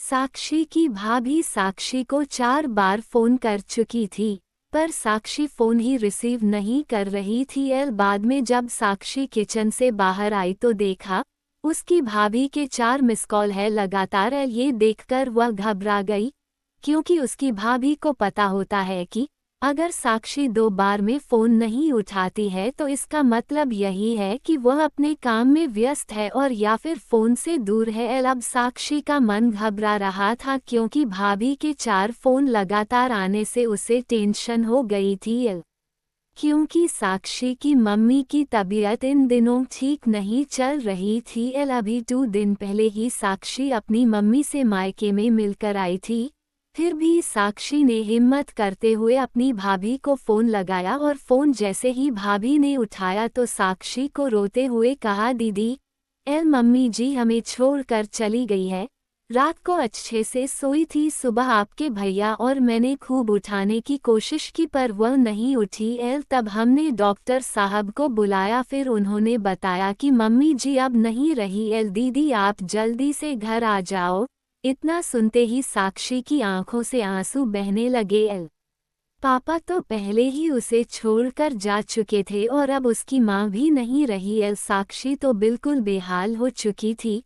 साक्षी की भाभी साक्षी को 4 बार फोन कर चुकी थी, पर साक्षी फोन ही रिसीव नहीं कर रही थी। बाद में जब साक्षी किचन से बाहर आई तो देखा उसकी भाभी के 4 मिस कॉल है लगातार। ये देखकर वह घबरा गई, क्योंकि उसकी भाभी को पता होता है कि अगर साक्षी 2 बार में फोन नहीं उठाती है तो इसका मतलब यही है कि वह अपने काम में व्यस्त है और या फिर फोन से दूर है। अब साक्षी का मन घबरा रहा था, क्योंकि भाभी के 4 फोन लगातार आने से उसे टेंशन हो गई थी। क्योंकि साक्षी की मम्मी की तबीयत इन दिनों ठीक नहीं चल रही थी। अभी 2 दिन पहले ही साक्षी अपनी मम्मी से मायके में मिलकर आई थी। फिर भी साक्षी ने हिम्मत करते हुए अपनी भाभी को फ़ोन लगाया, और फ़ोन जैसे ही भाभी ने उठाया तो साक्षी को रोते हुए कहा, दीदी मम्मी जी हमें छोड़कर चली गई है। रात को अच्छे से सोई थी, सुबह आपके भैया और मैंने खूब उठाने की कोशिश की पर वह नहीं उठी। तब हमने डॉक्टर साहब को बुलाया, फिर उन्होंने बताया कि मम्मी जी अब नहीं रही। दीदी आप जल्दी से घर आ जाओ। इतना सुनते ही साक्षी की आंखों से आंसू बहने लगे। पापा तो पहले ही उसे छोड़कर जा चुके थे और अब उसकी माँ भी नहीं रही। साक्षी तो बिल्कुल बेहाल हो चुकी थी।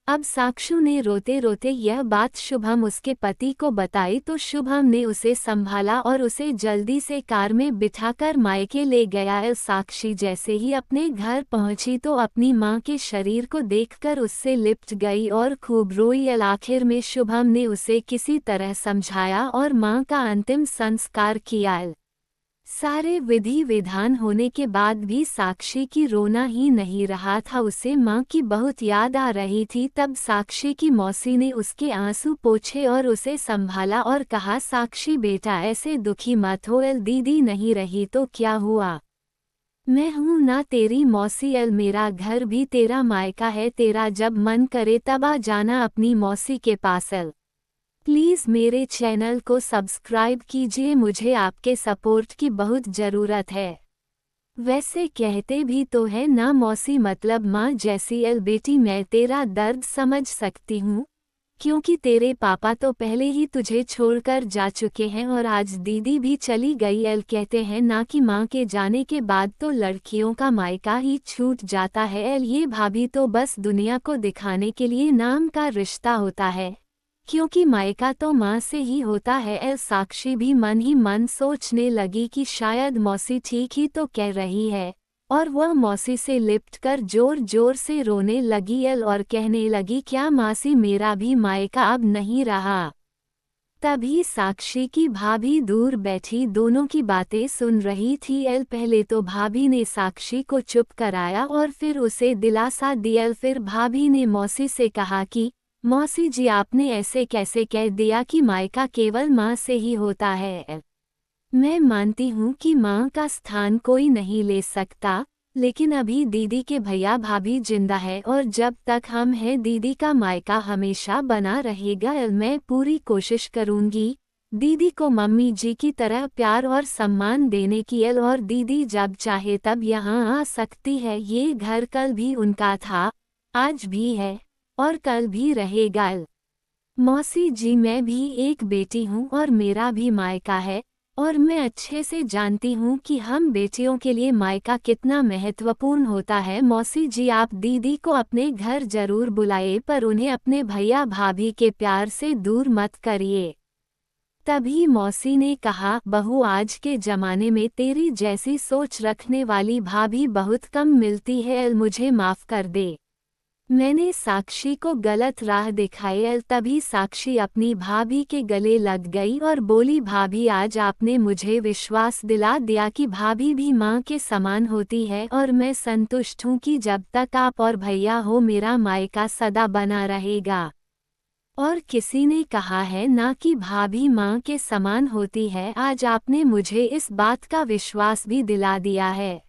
अब साक्षी ने रोते रोते यह बात शुभम उसके पति को बताई, तो शुभम ने उसे संभाला और उसे जल्दी से कार में बिठाकर मायके ले गया। साक्षी जैसे ही अपने घर पहुंची तो अपनी मां के शरीर को देखकर उससे लिपट गई और खूब रोई। आखिर में शुभम ने उसे किसी तरह समझाया और मां का अंतिम संस्कार किया। सारे विधि विधान होने के बाद भी साक्षी की रोना ही नहीं रहा था, उसे मां की बहुत याद आ रही थी। तब साक्षी की मौसी ने उसके आंसू पोंछे और उसे संभाला और कहा, साक्षी बेटा ऐसे दुखी मत हो। दीदी नहीं रही तो क्या हुआ, मैं हूं ना तेरी मौसी। मेरा घर भी तेरा मायका है, तेरा जब मन करे तब आ जाना अपनी मौसी के पास। प्लीज़ मेरे चैनल को सब्सक्राइब कीजिए, मुझे आपके सपोर्ट की बहुत ज़रूरत है। वैसे कहते भी तो है ना मौसी मतलब माँ जैसी। बेटी मैं तेरा दर्द समझ सकती हूँ, क्योंकि तेरे पापा तो पहले ही तुझे छोड़कर जा चुके हैं और आज दीदी भी चली गई। कहते हैं ना कि माँ के जाने के बाद तो लड़कियों का मायका ही छूट जाता है। ये भाभी तो बस दुनिया को दिखाने के लिए नाम का रिश्ता होता है, क्योंकि मायका तो माँ से ही होता है। साक्षी भी मन ही मन सोचने लगी कि शायद मौसी ठीक ही तो कह रही है, और वह मौसी से लिपटकर जोर जोर से रोने लगी और कहने लगी, क्या मासी मेरा भी मायका अब नहीं रहा। तभी साक्षी की भाभी दूर बैठी दोनों की बातें सुन रही थी। पहले तो भाभी ने साक्षी को चुप कराया और फिर उसे दिलासा दिया। फिर भाभी ने मौसी से कहा कि मौसी जी आपने ऐसे कैसे कह दिया कि मायका केवल माँ से ही होता है। मैं मानती हूँ कि माँ का स्थान कोई नहीं ले सकता, लेकिन अभी दीदी के भैया भाभी जिंदा है और जब तक हम हैं दीदी का मायका हमेशा बना रहेगा। मैं पूरी कोशिश करूँगी दीदी को मम्मी जी की तरह प्यार और सम्मान देने की। और दीदी जब चाहे तब यहाँ आ सकती है। ये घर कल भी उनका था, आज भी है और कल भी रहेगा। मौसी जी मैं भी एक बेटी हूँ और मेरा भी मायका है, और मैं अच्छे से जानती हूँ कि हम बेटियों के लिए मायका कितना महत्वपूर्ण होता है। मौसी जी आप दीदी को अपने घर जरूर बुलाए, पर उन्हें अपने भैया भाभी के प्यार से दूर मत करिए। तभी मौसी ने कहा, बहू आज के जमाने में तेरी जैसी सोच रखने वाली भाभी बहुत कम मिलती है, मुझे माफ़ कर दे, मैंने साक्षी को गलत राह दिखाई। तभी साक्षी अपनी भाभी के गले लग गई और बोली, भाभी आज आपने मुझे विश्वास दिला दिया कि भाभी भी माँ के समान होती है, और मैं संतुष्ट हूँ कि जब तक आप और भैया हो मेरा मायका सदा बना रहेगा। और किसी ने कहा है ना कि भाभी माँ के समान होती है, आज आपने मुझे इस बात का विश्वास भी दिला दिया है।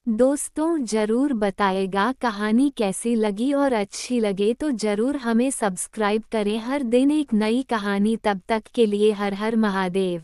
दोस्तों जरूर बताएगा कहानी कैसी लगी, और अच्छी लगे तो जरूर हमें सब्सक्राइब करें। हर दिन एक नई कहानी, तब तक के लिए हर हर महादेव।